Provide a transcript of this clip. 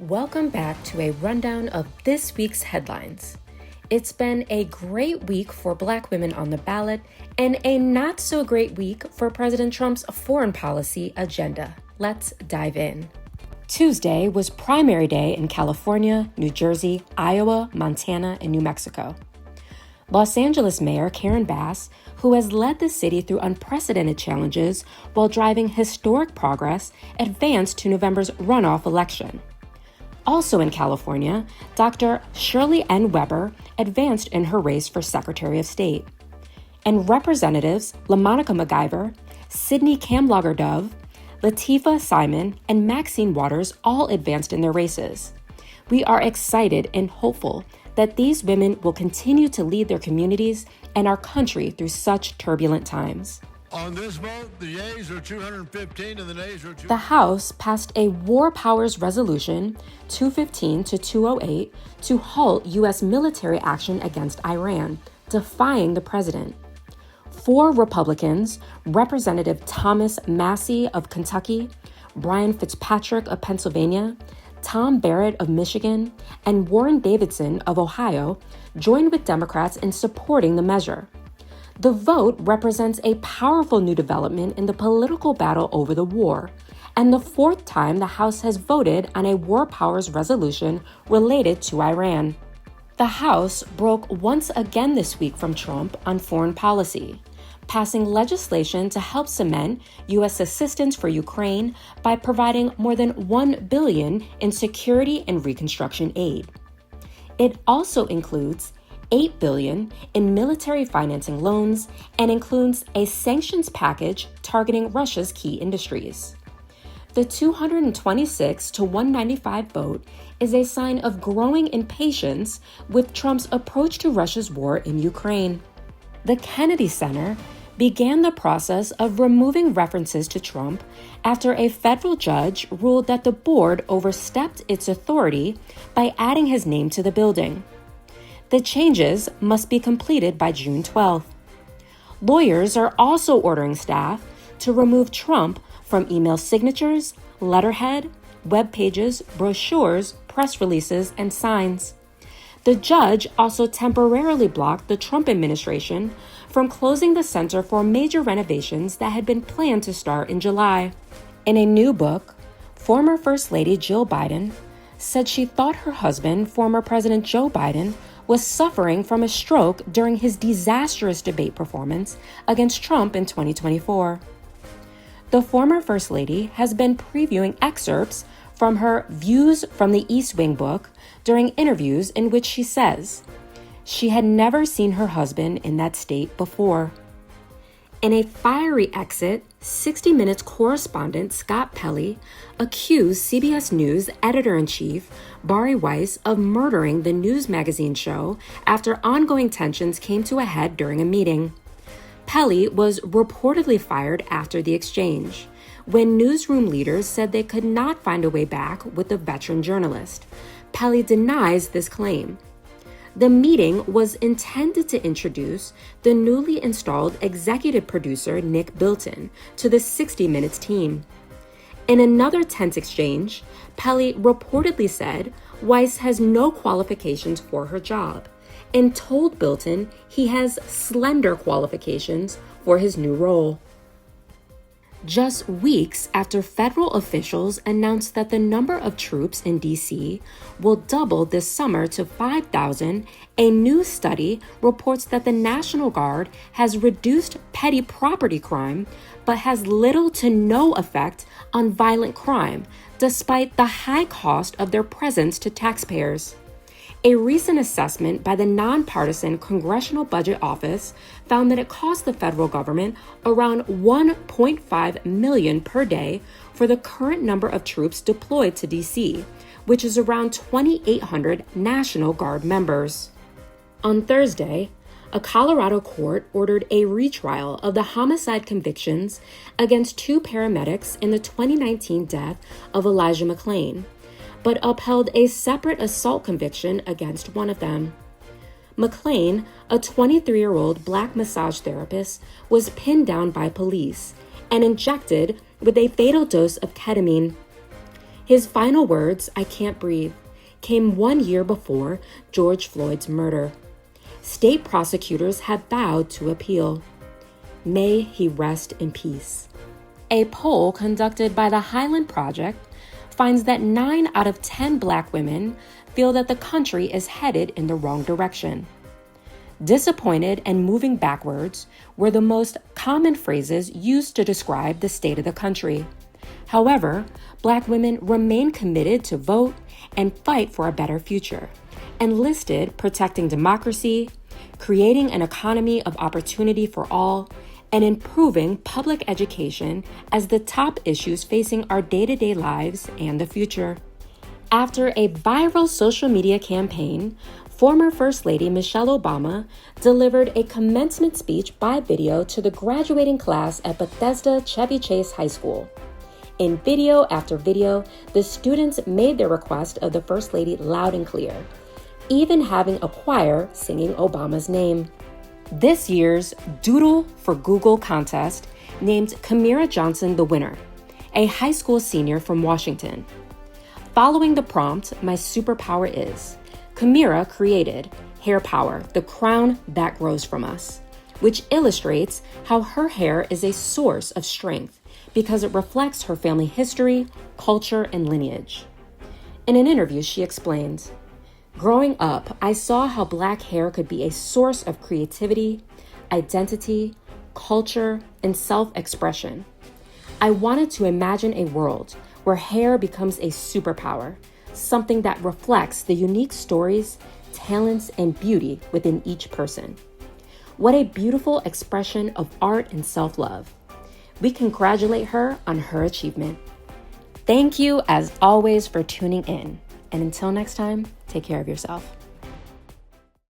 Welcome back to a rundown of this week's headlines. It's been a great week for Black women on the ballot and a not so great week for President Trump's foreign policy agenda. Let's dive in. Tuesday was primary day in California, New Jersey, Iowa, Montana, and New Mexico. Los Angeles Mayor Karen Bass, who has led the city through unprecedented challenges while driving historic progress, advanced to November's runoff election. Also in California, Dr. Shirley N. Weber advanced in her race for Secretary of State. And Representatives LaMonica McIver, Sydney Kamlager-Dove, Latifah Simon, and Maxine Waters all advanced in their races. We are excited and hopeful that these women will continue to lead their communities and our country through such turbulent times. On this vote, the yeas are 215 and the nays are 200. The House passed a War Powers Resolution 215 to 208 to halt U.S. military action against Iran, defying the president. 4 Republicans, Representative Thomas Massey of Kentucky, Brian Fitzpatrick of Pennsylvania, Tom Barrett of Michigan, and Warren Davidson of Ohio, joined with Democrats in supporting the measure. The vote represents a powerful new development in the political battle over the war, and the 4th time the House has voted on a War Powers Resolution related to Iran. The House broke once again this week from Trump on foreign policy, passing legislation to help cement U.S. assistance for Ukraine by providing more than $1 billion in security and reconstruction aid. It also includes $8 billion in military financing loans and includes a sanctions package targeting Russia's key industries. The 226 to 195 vote is a sign of growing impatience with Trump's approach to Russia's war in Ukraine. The Kennedy Center began the process of removing references to Trump after a federal judge ruled that the board overstepped its authority by adding his name to the building. The changes must be completed by June 12th. Lawyers are also ordering staff to remove Trump from email signatures, letterhead, web pages, brochures, press releases, and signs. The judge also temporarily blocked the Trump administration from closing the center for major renovations that had been planned to start in July. In a new book, former First Lady Jill Biden said she thought her husband, former President Joe Biden, was suffering from a stroke during his disastrous debate performance against Trump in 2024. The former First Lady has been previewing excerpts from her Views from the East Wing book during interviews in which she says she had never seen her husband in that state before. In a fiery exit, 60 Minutes correspondent Scott Pelley accused CBS News editor-in-chief Bari Weiss of murdering the news magazine show after ongoing tensions came to a head during a meeting. Pelley was reportedly fired after the exchange, when newsroom leaders said they could not find a way back with the veteran journalist. Pelley denies this claim. The meeting was intended to introduce the newly installed executive producer Nick Bilton to the 60 Minutes team. In another tense exchange, Pelley reportedly said Weiss has no qualifications for her job and told Bilton he has slender qualifications for his new role. Just weeks after federal officials announced that the number of troops in D.C. will double this summer to 5,000, a new study reports that the National Guard has reduced petty property crime, but has little to no effect on violent crime, despite the high cost of their presence to taxpayers. A recent assessment by the nonpartisan Congressional Budget Office found that it cost the federal government around $1.5 million per day for the current number of troops deployed to D.C., which is around 2,800 National Guard members. On Thursday, a Colorado court ordered a retrial of the homicide convictions against 2 paramedics in the 2019 death of Elijah McClain, but upheld a separate assault conviction against one of them. McClain, a 23-year-old Black massage therapist, was pinned down by police and injected with a fatal dose of ketamine. His final words, "I can't breathe," came 1 year before George Floyd's murder. State prosecutors have vowed to appeal. May he rest in peace. A poll conducted by the Highland Project finds that 9 out of 10 Black women feel that the country is headed in the wrong direction. Disappointed and moving backwards were the most common phrases used to describe the state of the country. However, Black women remain committed to vote and fight for a better future, and listed protecting democracy, creating an economy of opportunity for all, and improving public education as the top issues facing our day-to-day lives and the future. After a viral social media campaign, former First Lady Michelle Obama delivered a commencement speech by video to the graduating class at Bethesda Chevy Chase High School. In video after video, the students made their request of the First Lady loud and clear, even having a choir singing Obama's name. This year's Doodle for Google contest named Kamira Johnson the winner, a high school senior from Washington. Following the prompt, "My superpower is," Kamira created Hair Power, the crown that grows from us, which illustrates how her hair is a source of strength because it reflects her family history, culture, and lineage. In an interview, she explained, "Growing up, I saw how Black hair could be a source of creativity, identity, culture, and self-expression. I wanted to imagine a world where hair becomes a superpower, something that reflects the unique stories, talents, and beauty within each person. What a beautiful expression of art and self-love. We congratulate her on her achievement." Thank you, as always, for tuning in. And until next time, take care of yourself.